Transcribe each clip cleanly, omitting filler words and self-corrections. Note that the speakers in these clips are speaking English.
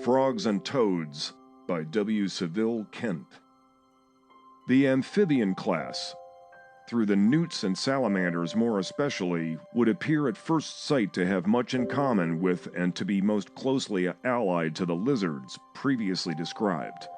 Frogs and Toads by W. Seville Kent. The amphibian class, through the newts and salamanders more especially, would appear at first sight to have much in common with and to be most closely allied to the lizards previously described.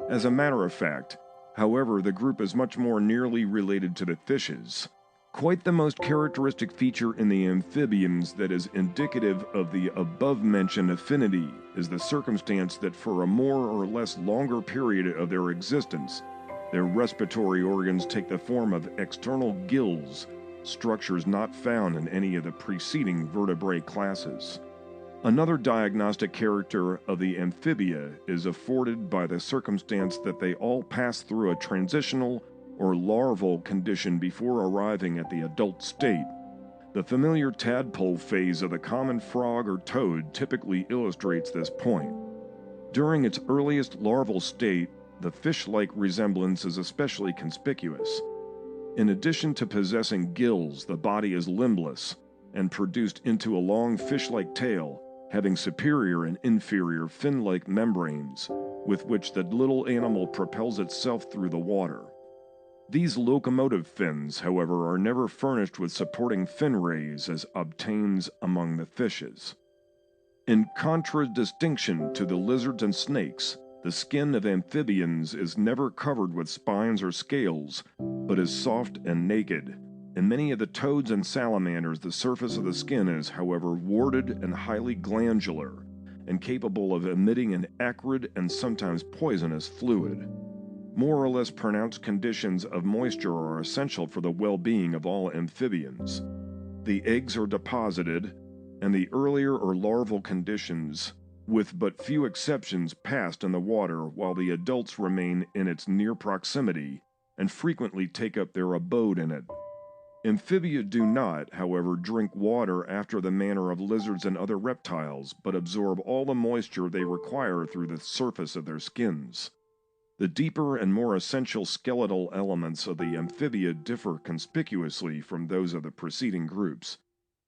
As a matter of fact, however, the group is much more nearly related to the fishes. Quite the most characteristic feature in the amphibians that is indicative of the above-mentioned affinity is the circumstance that for a more or less longer period of their existence, their respiratory organs take the form of external gills, structures not found in any of the preceding vertebrate classes. Another diagnostic character of the amphibia is afforded by the circumstance that they all pass through a transitional or larval condition before arriving at the adult state. The familiar tadpole phase of the common frog or toad typically illustrates this point. During its earliest larval state, the fish-like resemblance is especially conspicuous. In addition to possessing gills, the body is limbless and produced into a long fish-like tail, having superior and inferior fin-like membranes with which the little animal propels itself through the water. These locomotive fins, however, are never furnished with supporting fin rays as obtains among the fishes. In contradistinction to the lizards and snakes, the skin of amphibians is never covered with spines or scales, but is soft and naked. In many of the toads and salamanders, the surface of the skin is, however, warded and highly glandular, and capable of emitting an acrid and sometimes poisonous fluid. More or less pronounced conditions of moisture are essential for the well-being of all amphibians. The eggs are deposited, and the earlier or larval conditions, with but few exceptions, passed in the water while the adults remain in its near proximity and frequently take up their abode in it. Amphibia do not, however, drink water after the manner of lizards and other reptiles, but absorb all the moisture they require through the surface of their skins. The deeper and more essential skeletal elements of the amphibia differ conspicuously from those of the preceding groups.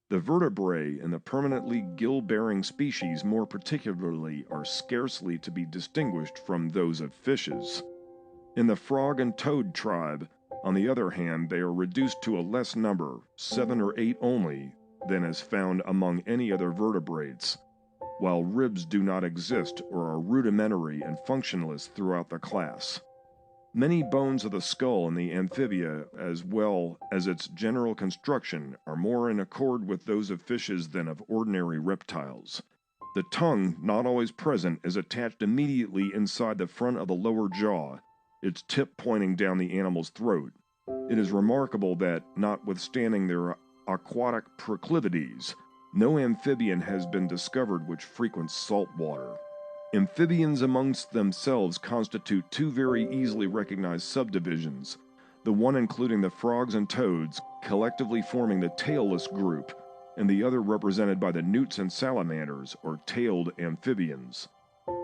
The vertebrae in the permanently gill-bearing species more particularly are scarcely to be distinguished from those of fishes. In the frog and toad tribe, on the other hand, they are reduced to a less number, 7 or 8 only, than is found among any other vertebrates, while ribs do not exist or are rudimentary and functionless throughout the class. Many bones of the skull in the amphibia, as well as its general construction, are more in accord with those of fishes than of ordinary reptiles. The tongue, not always present, is attached immediately inside the front of the lower jaw, its tip pointing down the animal's throat. It is remarkable that, notwithstanding their aquatic proclivities, no amphibian has been discovered which frequents salt water. Amphibians amongst themselves constitute two very easily recognized subdivisions, the one including the frogs and toads, collectively forming the tailless group, and the other represented by the newts and salamanders, or tailed amphibians.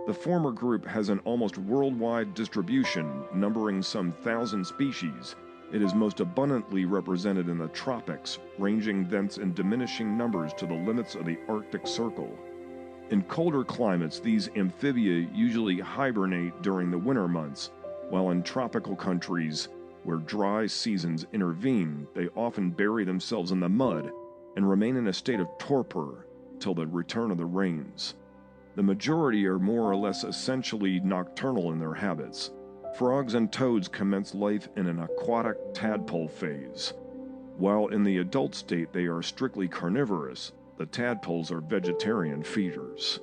The former group has an almost worldwide distribution, numbering some 1,000 species. It is most abundantly represented in the tropics, ranging thence in diminishing numbers to the limits of the Arctic Circle. In colder climates, these amphibia usually hibernate during the winter months, while in tropical countries, where dry seasons intervene, they often bury themselves in the mud and remain in a state of torpor till the return of the rains. The majority are more or less essentially nocturnal in their habits. Frogs and toads commence life in an aquatic tadpole phase. While in the adult state they are strictly carnivorous, the tadpoles are vegetarian feeders.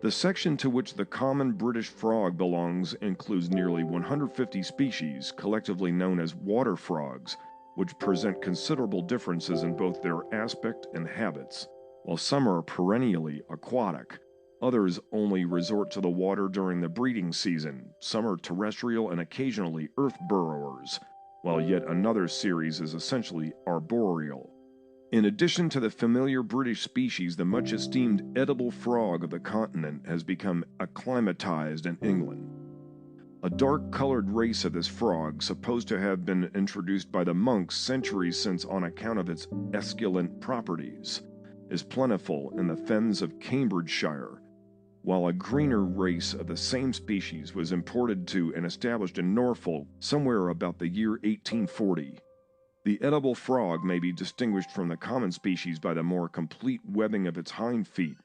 The section to which the common British frog belongs includes nearly 150 species, collectively known as water frogs, which present considerable differences in both their aspect and habits. While some are perennially aquatic, others only resort to the water during the breeding season. Some are terrestrial and occasionally earth burrowers, while yet another series is essentially arboreal. In addition to the familiar British species, the much esteemed edible frog of the continent has become acclimatized in England. A dark-colored race of this frog, supposed to have been introduced by the monks centuries since on account of its esculent properties, is plentiful in the fens of Cambridgeshire. while a greener race of the same species was imported to and established in Norfolk somewhere about the year 1840. The edible frog may be distinguished from the common species by the more complete webbing of its hind feet,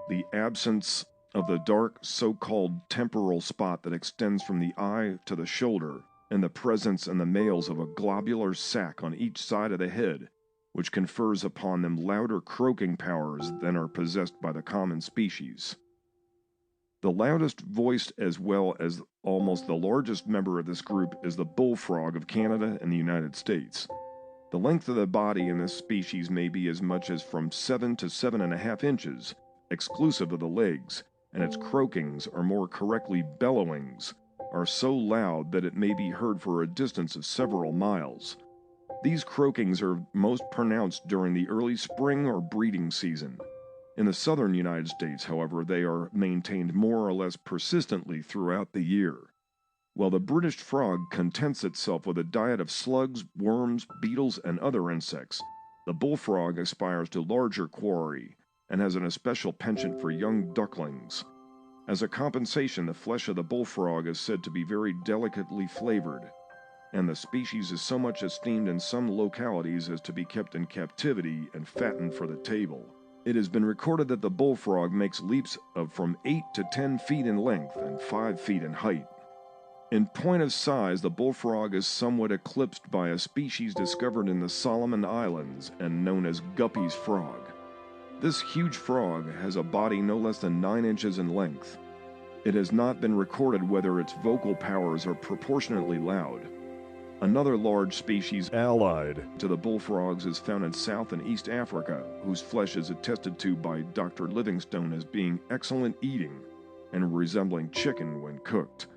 the absence of the dark so-called temporal spot that extends from the eye to the shoulder, and the presence in the males of a globular sac on each side of the head, which confers upon them louder croaking powers than are possessed by the common species. The loudest voiced as well as almost the largest member of this group is the bullfrog of Canada and the United States. The length of the body in this species may be as much as from 7 to 7.5 inches, exclusive of the legs, and its croakings, or more correctly bellowings, are so loud that it may be heard for a distance of several miles. These croakings are most pronounced during the early spring or breeding season. In the southern United States, however, they are maintained more or less persistently throughout the year. While the British frog contents itself with a diet of slugs, worms, beetles, and other insects, the bullfrog aspires to larger quarry and has an especial penchant for young ducklings. As a compensation, the flesh of the bullfrog is said to be very delicately flavored, and the species is so much esteemed in some localities as to be kept in captivity and fattened for the table. It has been recorded that the bullfrog makes leaps of from 8 to 10 feet in length and 5 feet in height. In point of size, the bullfrog is somewhat eclipsed by a species discovered in the Solomon Islands and known as Guppy's frog. This huge frog has a body no less than 9 inches in length. It has not been recorded whether its vocal powers are proportionately loud. Another large species allied to the bullfrogs is found in South and East Africa, whose flesh is attested to by Dr. Livingstone as being excellent eating and resembling chicken when cooked.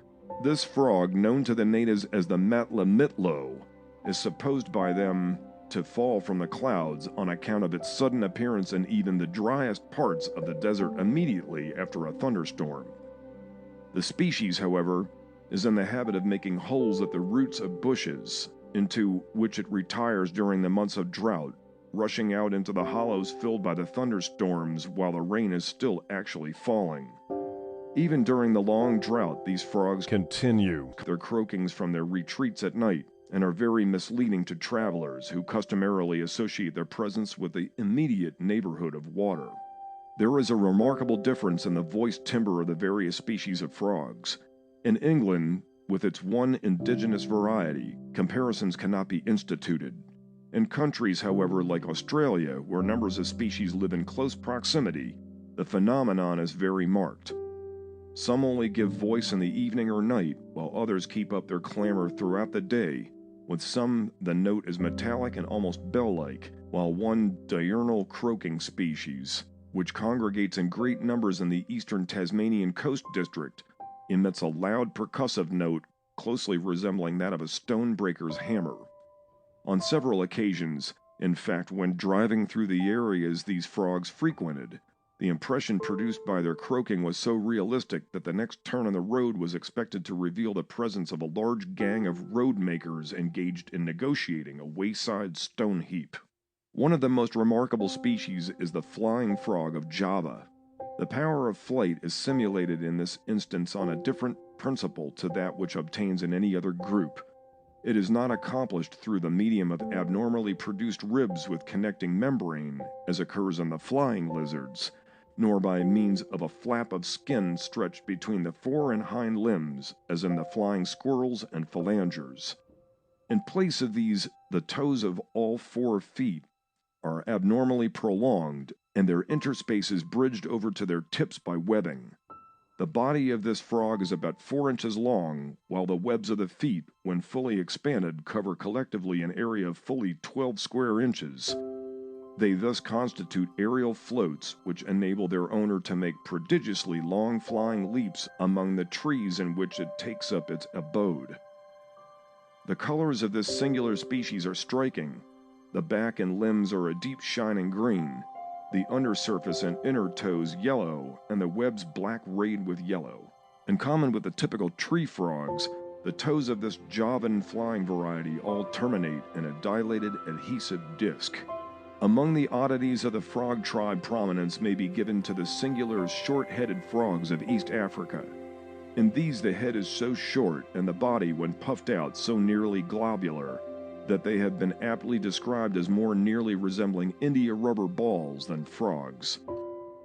This frog, known to the natives as the matlamitlo, is supposed by them to fall from the clouds on account of its sudden appearance in even the driest parts of the desert immediately after a thunderstorm. The species, however, is in the habit of making holes at the roots of bushes, into which it retires during the months of drought, rushing out into the hollows filled by the thunderstorms while the rain is still actually falling. Even during the long drought, these frogs continue their croakings from their retreats at night, and are very misleading to travelers who customarily associate their presence with the immediate neighborhood of water. There is a remarkable difference in the voice timbre of the various species of frogs. In England, with its one indigenous variety, comparisons cannot be instituted. In countries, however, like Australia, where numbers of species live in close proximity, the phenomenon is very marked. Some only give voice in the evening or night, while others keep up their clamor throughout the day. With some, the note is metallic and almost bell-like, while one diurnal croaking species, which congregates in great numbers in the eastern Tasmanian coast district, emits a loud percussive note closely resembling that of a stonebreaker's hammer. On several occasions, in fact, when driving through the areas these frogs frequented, the impression produced by their croaking was so realistic that the next turn on the road was expected to reveal the presence of a large gang of road makers engaged in negotiating a wayside stone heap. One of the most remarkable species is the flying frog of Java. The power of flight is simulated in this instance on a different principle to that which obtains in any other group. It is not accomplished through the medium of abnormally produced ribs with connecting membrane, as occurs in the flying lizards, nor by means of a flap of skin stretched between the fore and hind limbs, as in the flying squirrels and phalangers. In place of these, the toes of all 4 feet are abnormally prolonged, and their interspaces bridged over to their tips by webbing. The body of this frog is about 4 inches long, while the webs of the feet, when fully expanded, cover collectively an area of fully 12 square inches. They thus constitute aerial floats which enable their owner to make prodigiously long flying leaps among the trees in which it takes up its abode. The colors of this singular species are striking. The back and limbs are a deep shining green, the undersurface and inner toes yellow, and the webs black rayed with yellow. In common with the typical tree frogs, the toes of this Javan flying variety all terminate in a dilated adhesive disc. Among the oddities of the frog tribe, prominence may be given to the singular short-headed frogs of East Africa. In these the head is so short and the body, when puffed out, so nearly globular that they have been aptly described as more nearly resembling India rubber balls than frogs.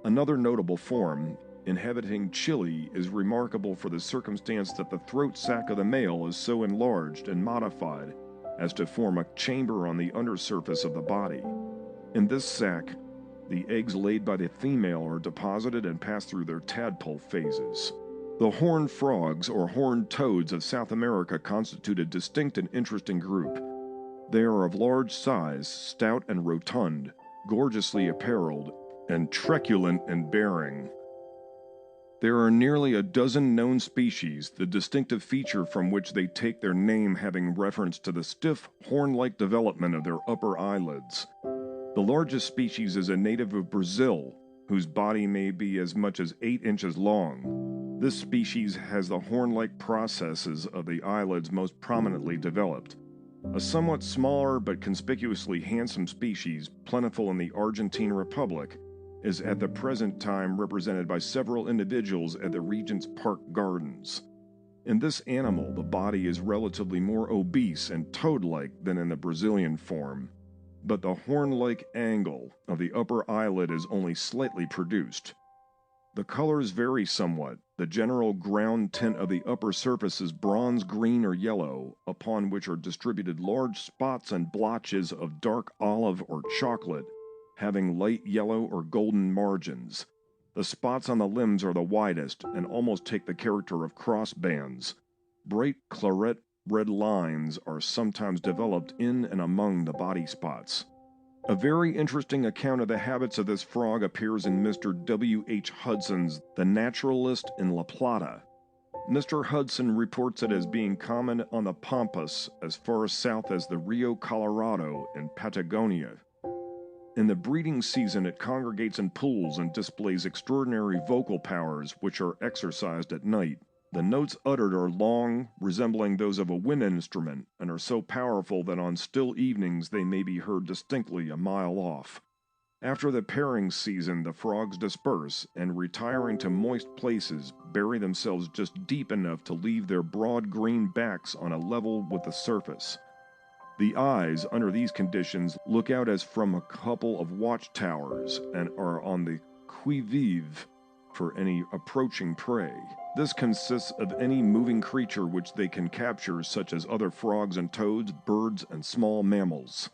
Another notable form, inhabiting Chile, is remarkable for the circumstance that the throat sac of the male is so enlarged and modified as to form a chamber on the undersurface of the body. In this sac, the eggs laid by the female are deposited and pass through their tadpole phases. The horned frogs, or horned toads of South America, constitute a distinct and interesting group. They are of large size, stout and rotund, gorgeously apparelled, and truculent in bearing. There are nearly a dozen known species, the distinctive feature from which they take their name having reference to the stiff, horn-like development of their upper eyelids. The largest species is a native of Brazil, whose body may be as much as 8 inches long. This species has the horn-like processes of the eyelids most prominently developed. A somewhat smaller but conspicuously handsome species, plentiful in the Argentine Republic, is at the present time represented by several individuals at the Regent's Park Gardens. In this animal, the body is relatively more obese and toad-like than in the Brazilian form, but the horn-like angle of the upper eyelid is only slightly produced. The colors vary somewhat. The general ground tint of the upper surface is bronze green or yellow, upon which are distributed large spots and blotches of dark olive or chocolate, having light yellow or golden margins. The spots on the limbs are the widest and almost take the character of cross bands. Bright claret red lines are sometimes developed in and among the body spots. A very interesting account of the habits of this frog appears in Mr. W. H. Hudson's The Naturalist in La Plata. Mr. Hudson reports it as being common on the Pampas as far south as the Rio Colorado in Patagonia. In the breeding season, it congregates in pools and displays extraordinary vocal powers which are exercised at night. The notes uttered are long, resembling those of a wind instrument, and are so powerful that on still evenings they may be heard distinctly a mile off. After the pairing season, the frogs disperse, and retiring to moist places, bury themselves just deep enough to leave their broad green backs on a level with the surface. The eyes, under these conditions, look out as from a couple of watchtowers, and are on the qui vive for any approaching prey. This consists of any moving creature which they can capture, such as other frogs and toads, birds, and small mammals.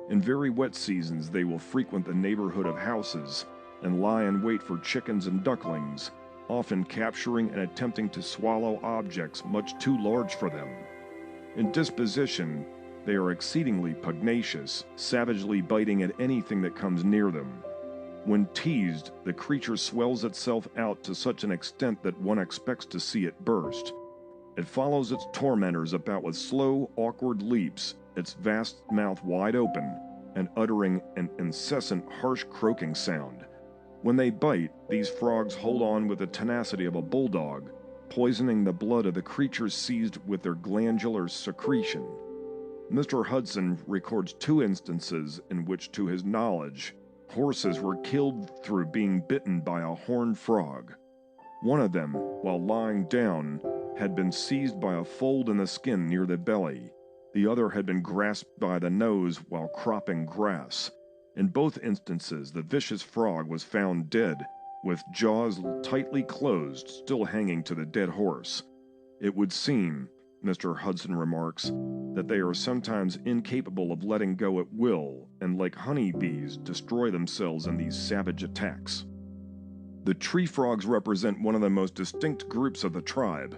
In very wet seasons they will frequent the neighborhood of houses, and lie in wait for chickens and ducklings, often capturing and attempting to swallow objects much too large for them. In disposition, they are exceedingly pugnacious, savagely biting at anything that comes near them. When teased, the creature swells itself out to such an extent that one expects to see it burst. It follows its tormentors about with slow, awkward leaps, its vast mouth wide open, and uttering an incessant, harsh croaking sound. When they bite, these frogs hold on with the tenacity of a bulldog, poisoning the blood of the creatures seized with their glandular secretion. Mr. Hudson records 2 instances in which, to his knowledge, horses were killed through being bitten by a horned frog. One of them, while lying down, had been seized by a fold in the skin near the belly. The other had been grasped by the nose while cropping grass. In both instances, the vicious frog was found dead, with jaws tightly closed, still hanging to the dead horse. It would seem, Mr. Hudson remarks, that they are sometimes incapable of letting go at will, and like honeybees, destroy themselves in these savage attacks. The tree frogs represent one of the most distinct groups of the tribe.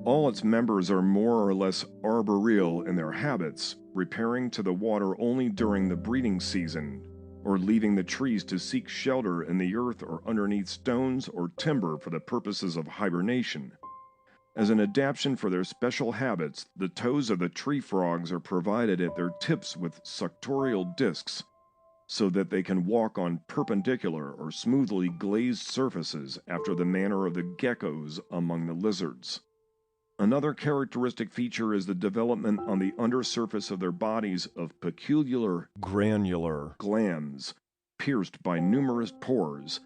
All its members are more or less arboreal in their habits, repairing to the water only during the breeding season, or leaving the trees to seek shelter in the earth or underneath stones or timber for the purposes of hibernation. As an adaptation for their special habits, the toes of the tree frogs are provided at their tips with suctorial discs, so that they can walk on perpendicular or smoothly glazed surfaces after the manner of the geckos among the lizards. Another characteristic feature is the development on the undersurface of their bodies of peculiar granular glands, pierced by numerous pores,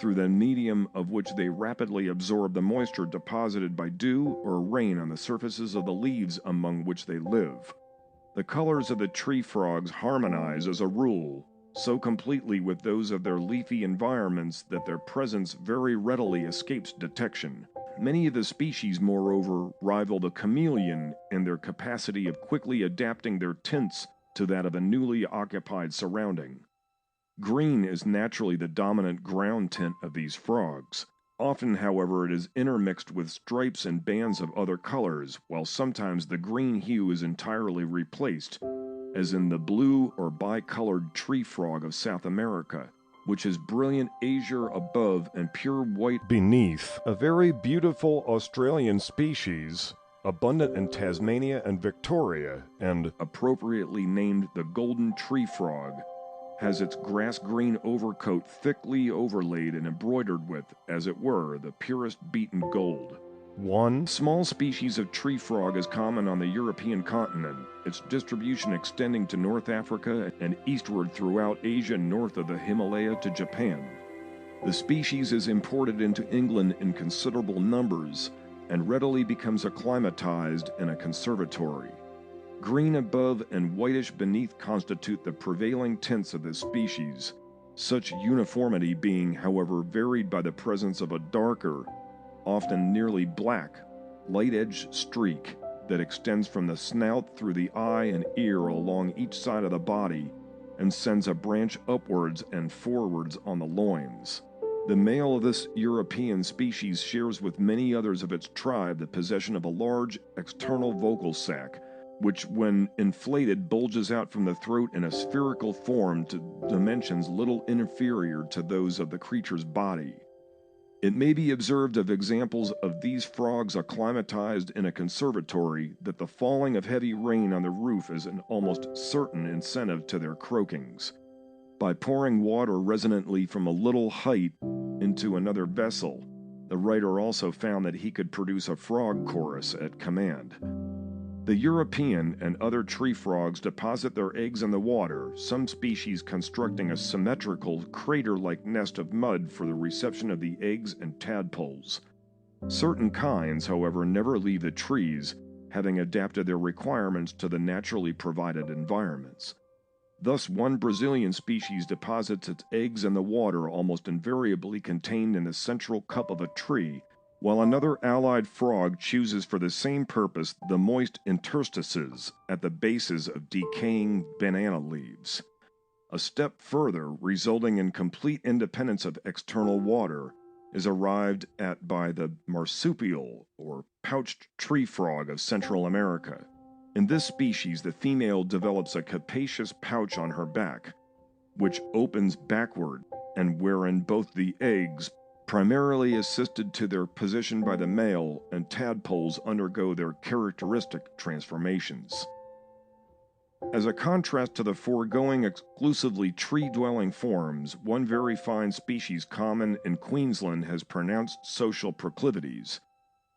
through the medium of which they rapidly absorb the moisture deposited by dew or rain on the surfaces of the leaves among which they live. The colors of the tree frogs harmonize, as a rule, so completely with those of their leafy environments that their presence very readily escapes detection. Many of the species, moreover, rival the chameleon in their capacity of quickly adapting their tints to that of a newly occupied surrounding. Green is naturally the dominant ground tint of these frogs. Often, however, it is intermixed with stripes and bands of other colors, while sometimes the green hue is entirely replaced, as in the blue or bicolored tree frog of South America, which is brilliant azure above and pure white beneath. A very beautiful Australian species, abundant in Tasmania and Victoria, and appropriately named the golden tree frog, has its grass-green overcoat thickly overlaid and embroidered with, as it were, the purest beaten gold. One small species of tree frog is common on the European continent, its distribution extending to North Africa and eastward throughout Asia north of the Himalaya to Japan. The species is imported into England in considerable numbers and readily becomes acclimatized in a conservatory. Green above and whitish beneath constitute the prevailing tints of this species, such uniformity being, however, varied by the presence of a darker, often nearly black, light-edged streak that extends from the snout through the eye and ear along each side of the body and sends a branch upwards and forwards on the loins. The male of this European species shares with many others of its tribe the possession of a large external vocal sac, which when inflated bulges out from the throat in a spherical form to dimensions little inferior to those of the creature's body. It may be observed of examples of these frogs acclimatized in a conservatory that the falling of heavy rain on the roof is an almost certain incentive to their croakings. By pouring water resonantly from a little height into another vessel, the writer also found that he could produce a frog chorus at command. The European and other tree frogs deposit their eggs in the water, some species constructing a symmetrical, crater-like nest of mud for the reception of the eggs and tadpoles. Certain kinds, however, never leave the trees, having adapted their requirements to the naturally provided environments. Thus, one Brazilian species deposits its eggs in the water almost invariably contained in the central cup of a tree, while another allied frog chooses for the same purpose the moist interstices at the bases of decaying banana leaves. A step further, resulting in complete independence of external water, is arrived at by the marsupial, or pouched tree frog of Central America. In this species, the female develops a capacious pouch on her back, which opens backward, and wherein both the eggs, primarily assisted to their position by the male, and tadpoles undergo their characteristic transformations. As a contrast to the foregoing exclusively tree-dwelling forms, one very fine species common in Queensland has pronounced social proclivities.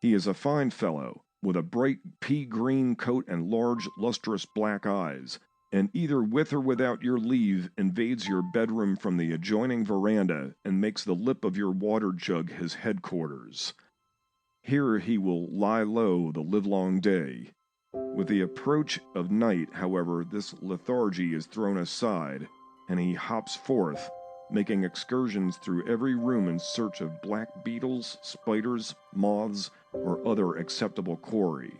He is a fine fellow, with a bright pea-green coat and large, lustrous black eyes, and either with or without your leave invades your bedroom from the adjoining veranda and makes the lip of your water jug his headquarters. Here he will lie low the livelong day. With the approach of night, however, this lethargy is thrown aside, and he hops forth, making excursions through every room in search of black beetles, spiders, moths, or other acceptable quarry.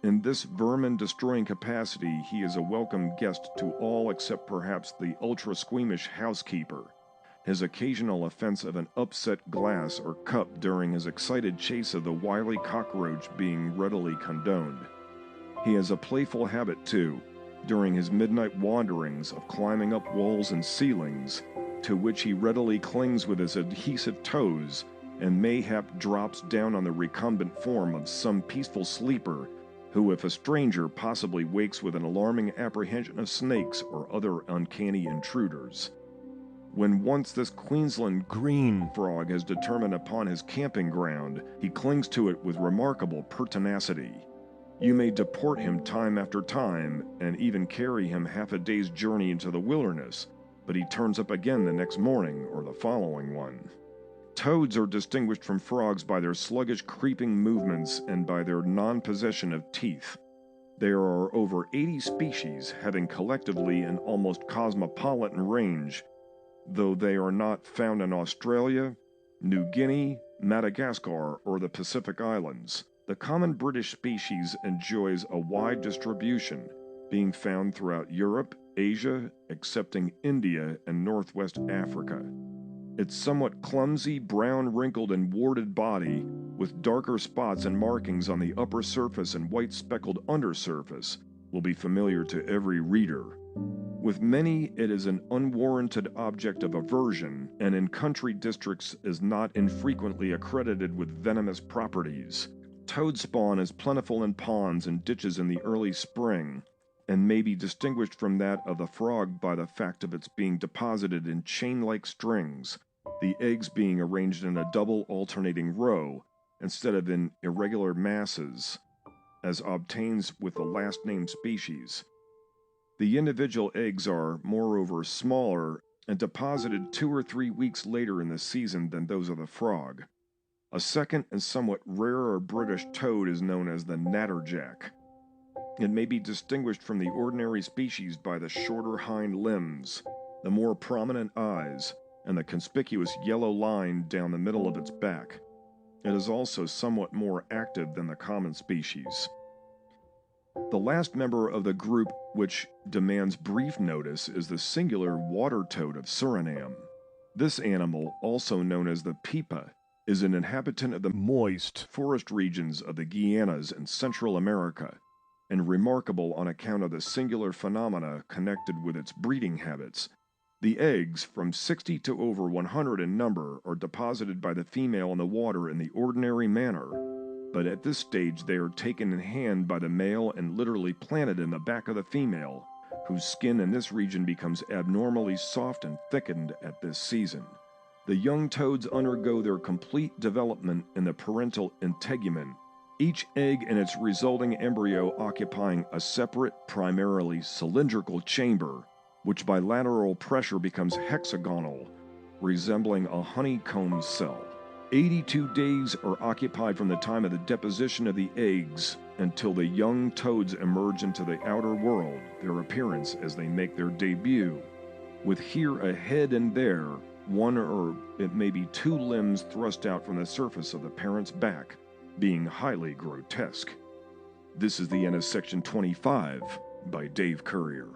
In this vermin-destroying capacity, he is a welcome guest to all except perhaps the ultra-squeamish housekeeper, his occasional offense of an upset glass or cup during his excited chase of the wily cockroach being readily condoned. He has a playful habit, too, during his midnight wanderings of climbing up walls and ceilings, to which he readily clings with his adhesive toes, and mayhap drops down on the recumbent form of some peaceful sleeper who, if a stranger, possibly wakes with an alarming apprehension of snakes or other uncanny intruders. When once this Queensland green frog has determined upon his camping ground, he clings to it with remarkable pertinacity. You may deport him time after time, and even carry him half a day's journey into the wilderness, but he turns up again the next morning or the following one. Toads are distinguished from frogs by their sluggish creeping movements and by their non-possession of teeth. There are over 80 species having collectively an almost cosmopolitan range, though they are not found in Australia, New Guinea, Madagascar, or the Pacific Islands. The common British species enjoys a wide distribution, being found throughout Europe, Asia, excepting India and Northwest Africa. Its somewhat clumsy, brown, wrinkled, and warded body, with darker spots and markings on the upper surface and white speckled undersurface, will be familiar to every reader. With many, it is an unwarranted object of aversion, and in country districts is not infrequently accredited with venomous properties. Toad spawn is plentiful in ponds and ditches in the early spring, and may be distinguished from that of the frog by the fact of its being deposited in chain-like strings, the eggs being arranged in a double alternating row, instead of in irregular masses, as obtains with the last named species. The individual eggs are, moreover, smaller and deposited 2 or 3 weeks later in the season than those of the frog. A second and somewhat rarer British toad is known as the natterjack. It may be distinguished from the ordinary species by the shorter hind limbs, the more prominent eyes, and the conspicuous yellow line down the middle of its back. It is also somewhat more active than the common species. The last member of the group which demands brief notice is the singular water toad of Suriname. This animal, also known as the pipa, is an inhabitant of the moist forest regions of the Guianas in Central America, and remarkable on account of the singular phenomena connected with its breeding habits. The eggs, from 60 to over 100 in number, are deposited by the female in the water in the ordinary manner, but at this stage they are taken in hand by the male and literally planted in the back of the female, whose skin in this region becomes abnormally soft and thickened at this season. The young toads undergo their complete development in the parental integument, each egg and its resulting embryo occupying a separate, primarily cylindrical chamber, which by lateral pressure becomes hexagonal, resembling a honeycomb cell. 82 days are occupied from the time of the deposition of the eggs until the young toads emerge into the outer world, their appearance as they make their debut, with here a head and there, one or it may be 2 limbs thrust out from the surface of the parent's back, being highly grotesque. This is the end of section 25 by Dave Currier.